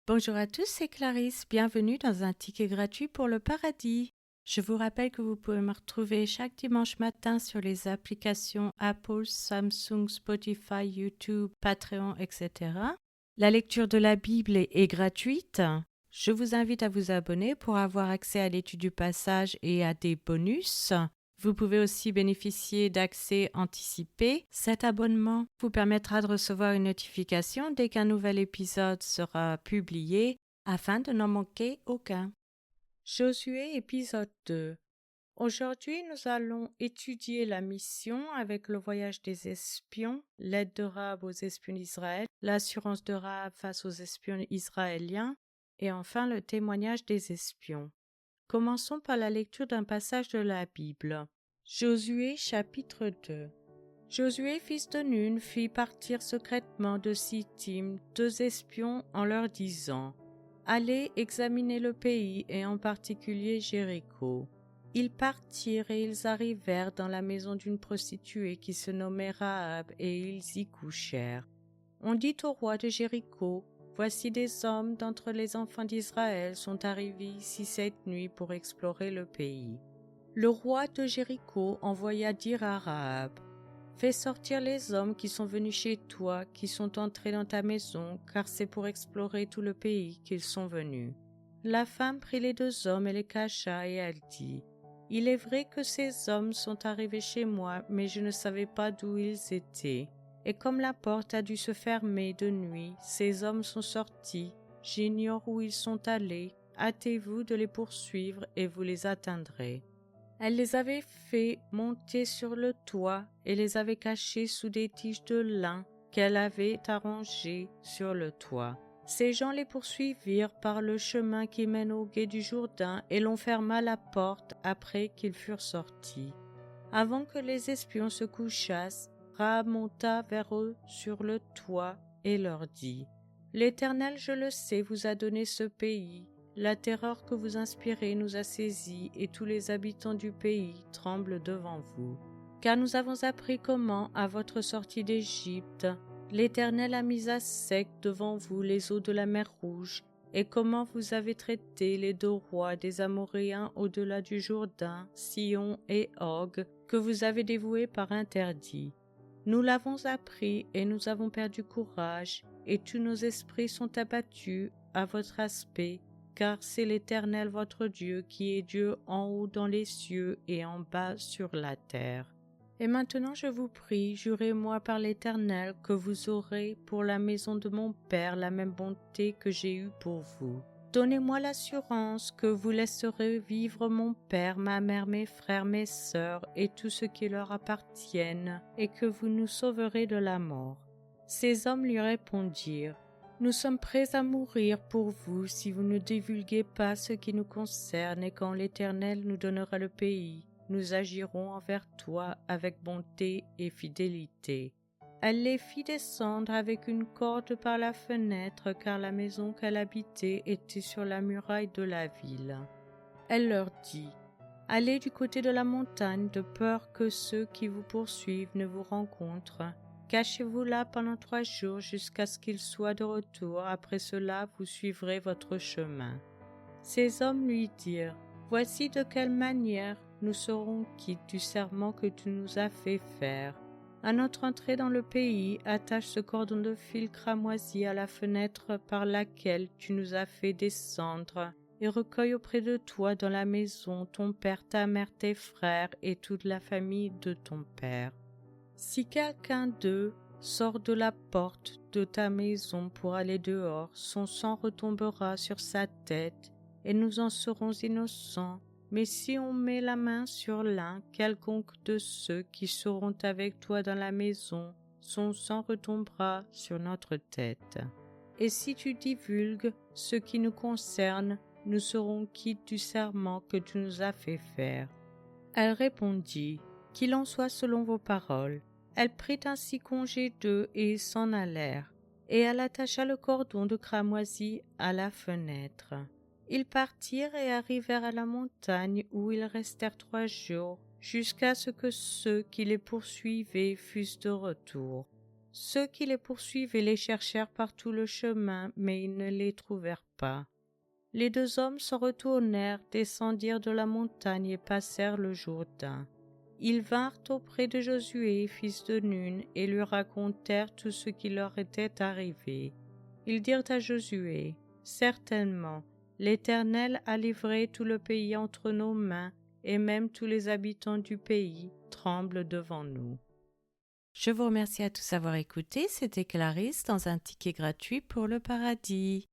Bonjour à tous, c'est Clarisse. Bienvenue dans un ticket gratuit pour le paradis. Je vous rappelle que vous pouvez me retrouver chaque dimanche matin sur les applications Apple, Samsung, Spotify, YouTube, Patreon, etc. La lecture de la Bible est gratuite. Je vous invite à vous abonner pour avoir accès à l'étude du passage et à des bonus. Vous pouvez aussi bénéficier d'accès anticipé. Cet abonnement vous permettra de recevoir une notification dès qu'un nouvel épisode sera publié afin de n'en manquer aucun. Josué épisode 2. Aujourd'hui, nous allons étudier la mission avec le voyage des espions, l'aide de Rahab aux espions d'Israël, l'assurance de Rahab face aux espions israéliens et enfin le témoignage des espions. Commençons par la lecture d'un passage de la Bible. Josué chapitre 2. Josué, fils de Nun, fit partir secrètement de Sittim 2 espions en leur disant « Allez examiner le pays et en particulier Jéricho. » Ils partirent et ils arrivèrent dans la maison d'une prostituée qui se nommait Rahab et ils y couchèrent. On dit au roi de Jéricho « Voici des hommes d'entre les enfants d'Israël sont arrivés ici cette nuit pour explorer le pays. » Le roi de Jéricho envoya dire à Rahab « Fais sortir les hommes qui sont venus chez toi, qui sont entrés dans ta maison, car c'est pour explorer tout le pays qu'ils sont venus. » La femme prit les 2 hommes et les cacha, et elle dit « Il est vrai que ces hommes sont arrivés chez moi, mais je ne savais pas d'où ils étaient. Et comme la porte a dû se fermer de nuit, ces hommes sont sortis. J'ignore où ils sont allés. Hâtez-vous de les poursuivre et vous les atteindrez. » Elle les avait fait monter sur le toit et les avait cachés sous des tiges de lin qu'elle avait arrangées sur le toit. Ces gens les poursuivirent par le chemin qui mène au gué du Jourdain et l'on ferma la porte après qu'ils furent sortis. Avant que les espions se couchassent, Rahab monta vers eux sur le toit et leur dit « L'Éternel, je le sais, vous a donné ce pays. La terreur que vous inspirez nous a saisis et tous les habitants du pays tremblent devant vous. Car nous avons appris comment, à votre sortie d'Égypte, l'Éternel a mis à sec devant vous les eaux de la mer Rouge et comment vous avez traité les 2 rois des Amoréens au-delà du Jourdain, Sihon et Og, que vous avez dévoués par interdit. Nous l'avons appris et nous avons perdu courage et tous nos esprits sont abattus à votre aspect, car c'est l'Éternel votre Dieu qui est Dieu en haut dans les cieux et en bas sur la terre. Et maintenant je vous prie, jurez-moi par l'Éternel que vous aurez pour la maison de mon Père la même bonté que j'ai eue pour vous. Donnez-moi l'assurance que vous laisserez vivre mon père, ma mère, mes frères, mes sœurs et tout ce qui leur appartienne, et que vous nous sauverez de la mort. » Ces hommes lui répondirent « Nous sommes prêts à mourir pour vous si vous ne divulguez pas ce qui nous concerne, et quand l'Éternel nous donnera le pays, nous agirons envers toi avec bonté et fidélité. » Elle les fit descendre avec une corde par la fenêtre, car la maison qu'elle habitait était sur la muraille de la ville. Elle leur dit « Allez du côté de la montagne, de peur que ceux qui vous poursuivent ne vous rencontrent. Cachez-vous là pendant 3 jours jusqu'à ce qu'ils soient de retour. Après cela, vous suivrez votre chemin. » Ces hommes lui dirent « Voici de quelle manière nous serons quittes du serment que tu nous as fait faire. À notre entrée dans le pays, attache ce cordon de fil cramoisi à la fenêtre par laquelle tu nous as fait descendre, et recueille auprès de toi dans la maison ton père, ta mère, tes frères et toute la famille de ton père. Si quelqu'un d'eux sort de la porte de ta maison pour aller dehors, son sang retombera sur sa tête, et nous en serons innocents. Mais si on met la main sur l'un quelconque de ceux qui seront avec toi dans la maison, son sang retombera sur notre tête. Et si tu divulgues ce qui nous concerne, nous serons quittes du serment que tu nous as fait faire. » Elle répondit « Qu'il en soit selon vos paroles. » Elle prit ainsi congé d'eux et ils s'en allèrent, et elle attacha le cordon de cramoisi à la fenêtre. Ils partirent et arrivèrent à la montagne où ils restèrent 3 jours, jusqu'à ce que ceux qui les poursuivaient fussent de retour. Ceux qui les poursuivaient les cherchèrent par tout le chemin, mais ils ne les trouvèrent pas. Les deux hommes se retournèrent, descendirent de la montagne et passèrent le Jourdain. Ils vinrent auprès de Josué, fils de Nun, et lui racontèrent tout ce qui leur était arrivé. Ils dirent à Josué, « Certainement, l'Éternel a livré tout le pays entre nos mains, et même tous les habitants du pays tremblent devant nous. » Je vous remercie à tous d'avoir écouté. C'était Clarisse dans un ticket gratuit pour le paradis.